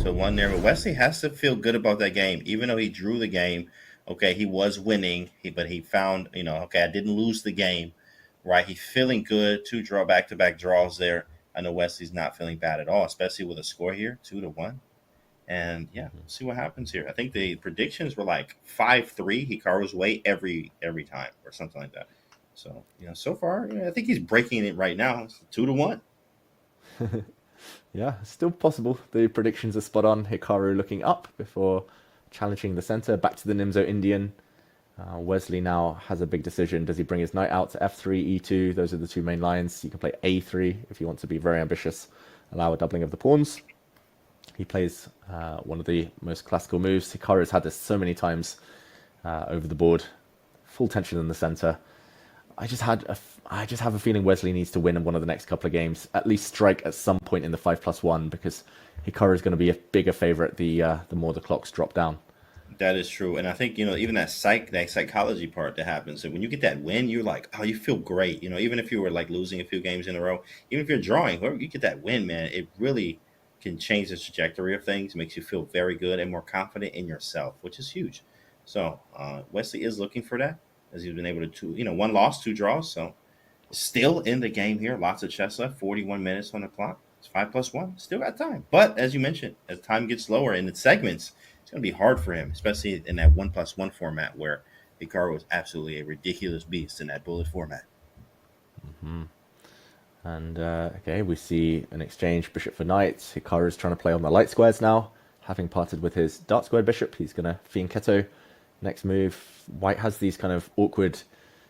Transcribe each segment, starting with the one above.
to one there. But Wesley has to feel good about that game, even though he drew the game. Okay, he was winning, but he found, okay, I didn't lose the game, right? He's feeling good. Two draw back-to-back draws there. I know Wesley's not feeling bad at all, especially with a score here, 2-1. And yeah, we'll see what happens here. I think the predictions were like 5-3 Hikaru's way every time or something like that. So so far, I think he's breaking it right now. It's 2-1. Yeah, still possible. The predictions are spot on. Hikaru looking up before challenging the center. Back to the NIMZO-INDIAN. Wesley now has a big decision. Does he bring his knight out to f3, e2? Those are the two main lines. You can play a3 if you want to be very ambitious. Allow a doubling of the pawns. He plays one of the most classical moves. Hikaru's had this so many times over the board. Full tension in the center. I just have a feeling Wesley needs to win in one of the next couple of games. At least strike at some point in the 5+1, because Hikaru is going to be a bigger favorite the more the clocks drop down. That is true. And I think, even that psychology part that happens. And when you get that win, you're like, oh, you feel great. Even if you were like losing a few games in a row, even if you're drawing, whoever you get that win, man, it really can change the trajectory of things, makes you feel very good and more confident in yourself, which is huge. So Wesley is looking for that, as he's been able to, one loss, two draws. So still in the game here. Lots of chess left, 41 minutes on the clock. It's 5+1. Still got time. But as you mentioned, as time gets lower in the segments, it's going to be hard for him, especially in that 1+1 format where Hikaru is absolutely a ridiculous beast in that bullet format. Mm-hmm. And okay, we see an exchange bishop for knight. Hikaru is trying to play on the light squares now. Having parted with his dark squared bishop, he's going to fianchetto. Next move, white has these kind of awkward,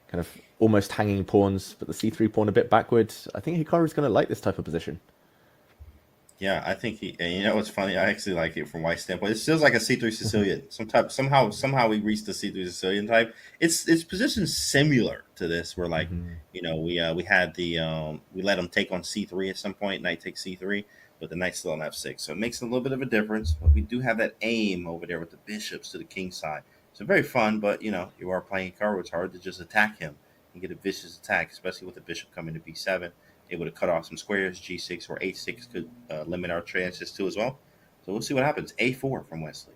kind of almost hanging pawns, but the c3 pawn a bit backward. I think Hikaru is going to like this type of position. Yeah, I think and what's funny? I actually like it from White's standpoint. It feels like a C3 Sicilian. Somehow we reached the C3 Sicilian type. It's positioned similar to this, where like Mm-hmm. we had we let him take on C3 at some point. Knight takes C3, but the knight's still on F6, so it makes a little bit of a difference. But we do have that aim over there with the bishops to the king side. So very fun, but you are playing Hikaru. It's hard to just attack him and get a vicious attack, especially with the bishop coming to B7. Able to cut off some squares. G6 or H6 could limit our chances too as well. So we'll see what happens. A4 from Wesley.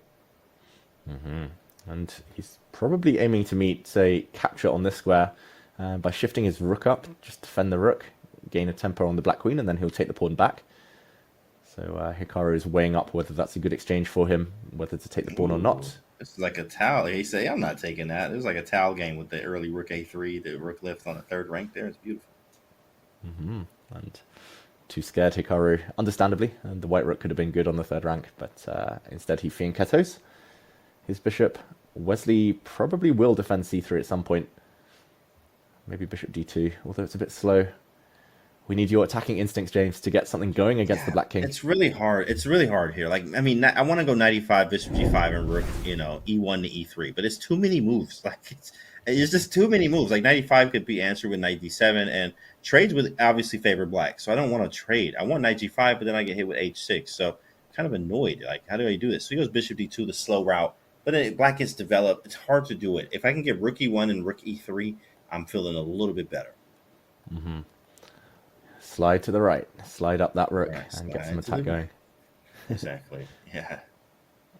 Mm-hmm. And he's probably aiming to meet, say, capture on this square by shifting his rook up, just defend the rook, gain a tempo on the black queen, and then he'll take the pawn back. So Hikaru is weighing up whether that's a good exchange for him, whether to take the pawn or not. It's like a towel. He say, I'm not taking that. It was like a towel game with the early rook A3, the rook left on the third rank there. It's beautiful. Mm-hmm. And too scared, Hikaru, understandably. And the white rook could have been good on the third rank, but instead he fianchettos his bishop. Wesley probably will defend c3 at some point. Maybe bishop d2, although it's a bit slow. We need your attacking instincts, James, to get something going against the black king. It's really hard. It's really hard here. Like, I mean, I want to go 95, bishop g5, and rook, e1 to e3, but it's too many moves. Like, it's just too many moves. Like, 95 could be answered with knight d7, and trades would obviously favor black. So I don't want to trade. I want knight g5, but then I get hit with h6. So kind of annoyed. Like, how do I do this? So he goes bishop d2, the slow route, but then black gets developed. It's hard to do it. If I can get rook e1 and rook e3, I'm feeling a little bit better. Mm-hmm. Slide to the right, slide up that rook, Yeah, and get some attack going. Exactly. Yeah.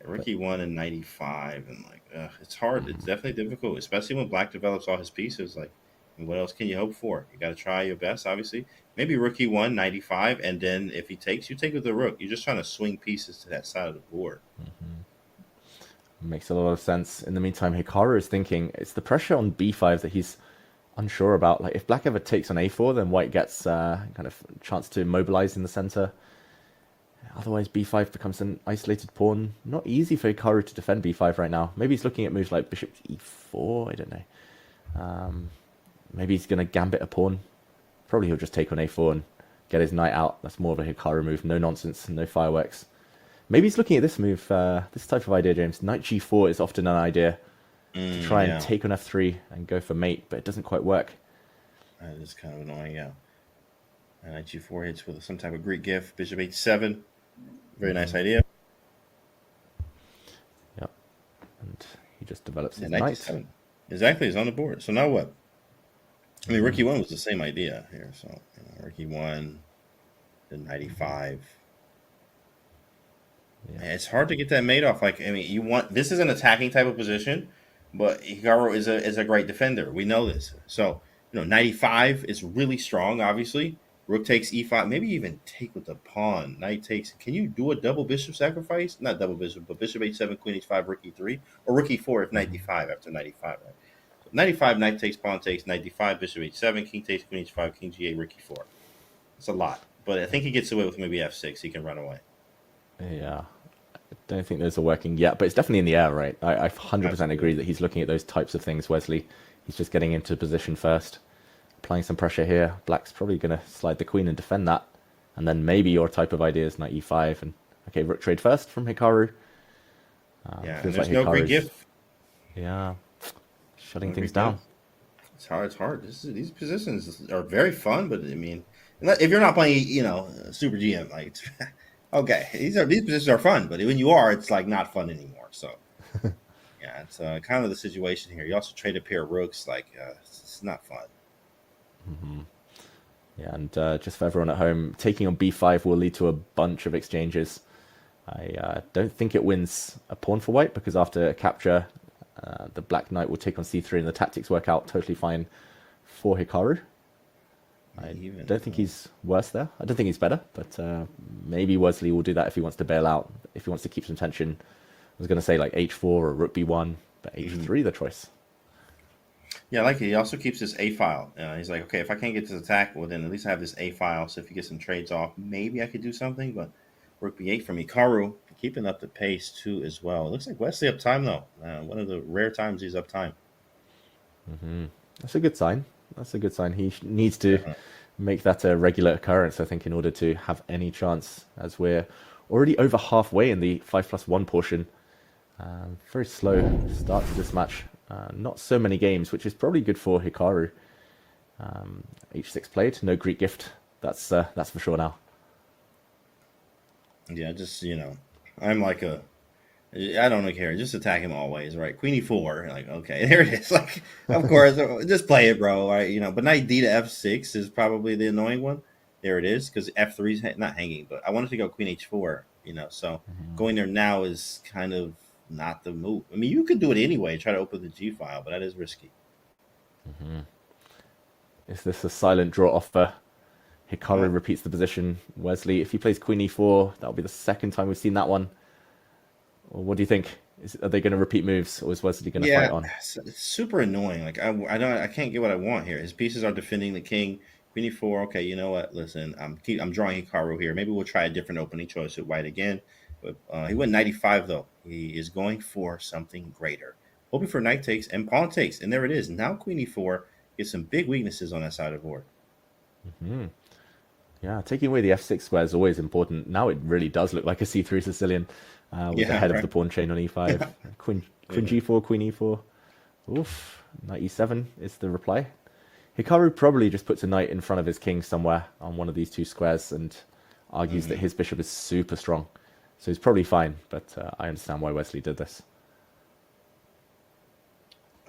Rook e1 and 95, and like, it's hard. It's definitely difficult, especially when black develops all his pieces. Like, what else can you hope for? You got to try your best, obviously. Maybe rook e1, 95, and then if he takes, you take with the rook. You're just trying to swing pieces to that side of the board. Mm-hmm. Makes a lot of sense. In the meantime, Hikaru is thinking it's the pressure on b5 that he's unsure about. Like, if black ever takes on a4, then white gets kind of chance to mobilize in the center. Otherwise, b5 becomes an isolated pawn. Not easy for Hikaru to defend b5 right now. Maybe he's looking at moves like bishop e4. I don't know. Maybe he's going to gambit a pawn. Probably he'll just take on a4 and get his knight out. That's more of a Hikaru move. No nonsense, no fireworks. Maybe he's looking at this move, this type of idea, James. Knight g4 is often an idea to try and take on f3 and go for mate, but it doesn't quite work. That is kind of annoying, yeah. And knight g4 hits with some type of Greek gift. Bishop h7. Very nice idea. Yep. And he just develops his knight knight. g7. Exactly, he's on the board. So now what? I mean, rook e1 was the same idea here. So rook e1, then knight e5. Yeah. It's hard to get that mate off. Like, I mean, you want this is an attacking type of position, but Hikaru is a great defender. We know this. So, 95 is really strong, obviously. Rook takes e5, maybe even take with the pawn. Knight takes. Can you do a double bishop sacrifice? Not double bishop, but bishop h7, queen h5, rook e3, or rook e4 if knight Hmm. d5 after 95, right? So 95, knight takes, pawn takes, knight d5, bishop h7, king takes, queen h5, king g8, rook e4. It's a lot, but I think he gets away with maybe f6. He can run away. Yeah. I don't think those are working yet, but it's definitely in the air, right? I 100% agree Absolutely. that he's looking at those types of things, Wesley. He's just getting into position first, applying some pressure here. Black's probably going to slide the queen and defend that. And then maybe your type of ideas, knight e5. And okay, rook trade first from Hikaru. Yeah, and Feels like there's no Greek Hikaru's, gift. yeah, shutting No things Greek down. gift. It's hard. It's hard. These positions are very fun, but I mean, if you're not playing, Super GM, like, okay, these positions are fun, but when you are, it's like not fun anymore. So yeah, it's kind of the situation here. You also trade a pair of rooks, like it's not fun. Yeah, and just for everyone at home, taking on b5 will lead to a bunch of exchanges. I don't think it wins a pawn for white because after capture, the black knight will take on c3 and the tactics work out totally fine for Hikaru. I Even don't think he's worse there. I don't think he's better, but maybe Wesley will do that if he wants to bail out, if he wants to keep some tension. I was going to say like h4 or rook b1, but mhm. h3 the choice. Yeah, I like it. He also keeps this A file. He's like, okay, if I can't get this attack, well, then at least I have this A file. So if you get some trades off, maybe I could do something. But Rook B8 from Hikaru, keeping up the pace too as well. It looks like Wesley up time though. One of the rare times he's up time. That's a good sign. That's a good sign. He needs to Definitely. make that a regular occurrence, I think, in order to have any chance, as we're already over halfway in the 5+1 portion. Very slow start to this match. Not so many games, which is probably good for Hikaru. H6 played, no Greek gift. That's for sure now. Yeah, just I'm like I don't care. Just attack him always, right? Queen E4, like okay, there it is. Like, of course, just play it, bro. Right? But knight D to F6 is probably the annoying one. There it is, because F3 is not hanging. But I wanted to go Queen H4. So going there now is kind of not the move. I mean, you could do it anyway, try to open the G file, but that is risky. Is this a silent draw offer? Uh, Hikaru repeats the position. Wesley, if he plays Queen E4, that'll be the second time we've seen that one. Well, what do you think? Are they going to repeat moves, or is Wesley going to fight Yeah, on? it's super annoying. Like I can't get what I want here. His pieces are defending the king. Queen e4. Okay, you know what? Listen, I'm drawing Hikaru here. Maybe we'll try a different opening choice with white again. But he went 95 though. He is going for something greater. Hoping for knight takes and pawn takes, and there it is. Now Queen e4 gets some big weaknesses on that side of the board. Yeah, taking away the f6 square is always important. Now it really does look like a c3 Sicilian with the Yeah, head of the right. pawn chain on e5. Queen Yeah. g4, queen e4. Oof, knight e7 is the reply. Hikaru probably just puts a knight in front of his king somewhere on one of these two squares and argues that hmm his bishop is super strong. So he's probably fine, but I understand why Wesley did this.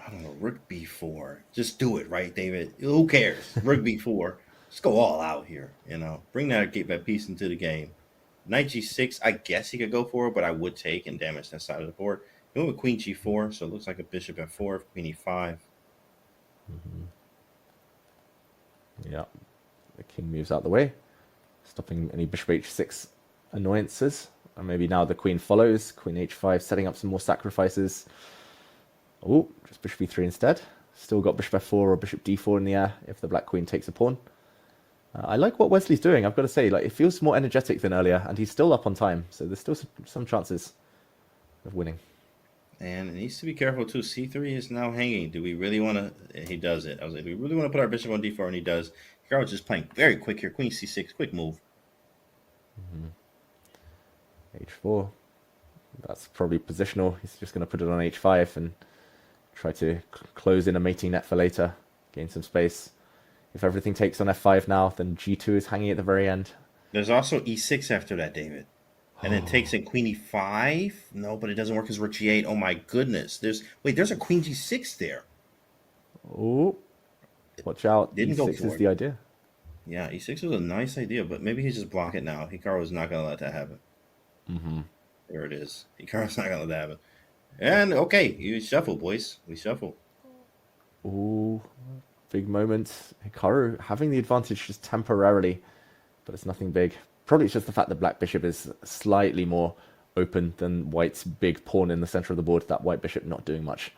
I don't know. Rook b4. Just do it, right, David? Who cares? Rook b4. Let's go all out here. Bring get that piece into the game. Knight g6, I guess he could go for it, but I would take and damage that side of the board. He went with queen g4, so it looks like a bishop f4, queen e5. Yeah, the king moves out the way, stopping any bishop h6 annoyances. And maybe now the queen follows, queen h5, setting up some more sacrifices. Oh, just bishop e3 instead. Still got bishop f4 or bishop d4 in the air if the black queen takes a pawn. I like what Wesley's doing, I've got to say. Like, it feels more energetic than earlier, and he's still up on time, so there's still some chances of winning. And it needs to be careful too. c3 is now hanging. Do we really want to? He does it. I was like, do we really want to put our bishop on d4? And he does. Hikaru's just playing very quick here. Queen c6, quick move. H4. That's probably positional. He's just going to put it on h5 and try to close in a mating net for later, gain some space. If everything takes on f5 now, then g2 is hanging at the very end. There's also e6 after that, David. And then takes in queen e5. No, but it doesn't work because rook g8. Oh my goodness. There's a queen g6 there. Oh, watch out. Didn't go e6 for is it. the idea. Yeah, e6 was a nice idea, but maybe he's just block it now. Hikaru is not going to let that happen. There it is. Hikaru's not gonna let that happen. And okay, you shuffle, boys. We shuffle. Ooh, big moment. Hikaru having the advantage just temporarily, but it's nothing big. Probably it's just the fact that Black Bishop is slightly more open than White's big pawn in the center of the board. That White Bishop not doing much.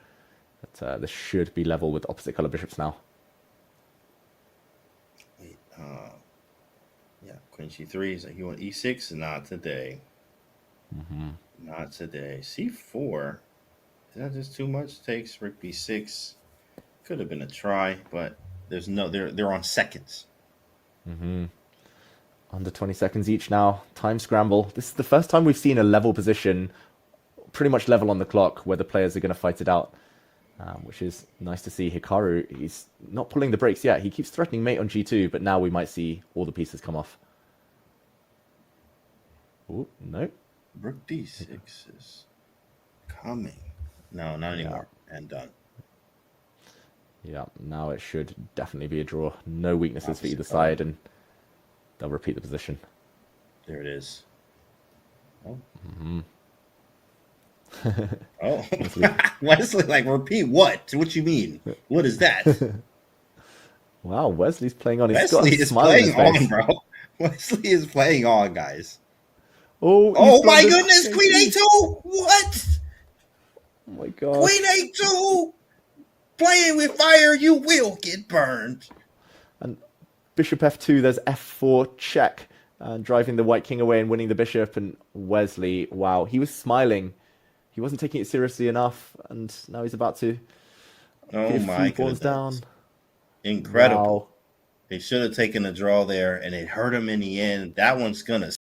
But this should be level with opposite color bishops now. Wait, yeah, Queen C3. So he went E6. Not today. Not today. C4. Is that just too much? Takes Rook B6. Could have been a try, but there's no. They're on seconds. Under 20 seconds each now. Time scramble. This is the first time we've seen a level position, pretty much level on the clock, where the players are going to fight it out, which is nice to see. Hikaru, he's not pulling the brakes yet. He keeps threatening mate on G2, but now we might see all the pieces come off. Ooh, no. Rook D6 is coming. No, not anymore. And done. Yeah, now it should definitely be a draw. No weaknesses for either Opposite side, color. and they'll repeat the position. There it is. Oh. Oh. Wesley, like, repeat what? What you mean? What is that? Wow, Wesley's playing on. He's Wesley got a is smile on his playing face. on, bro. Wesley is playing on, guys. Oh, Oh gone my the goodness, Queen king. A2! What? Oh my god. Queen A2! Playing with fire, you will get burned. And Bishop F2, there's F4 check, driving the white king away and winning the bishop. And Wesley, wow, he was smiling. He wasn't taking it seriously enough, and now he's about to Oh give my 3 pawns down. goodness. Incredible. Wow. They should have taken a draw there, and it hurt him in the end. That one's going to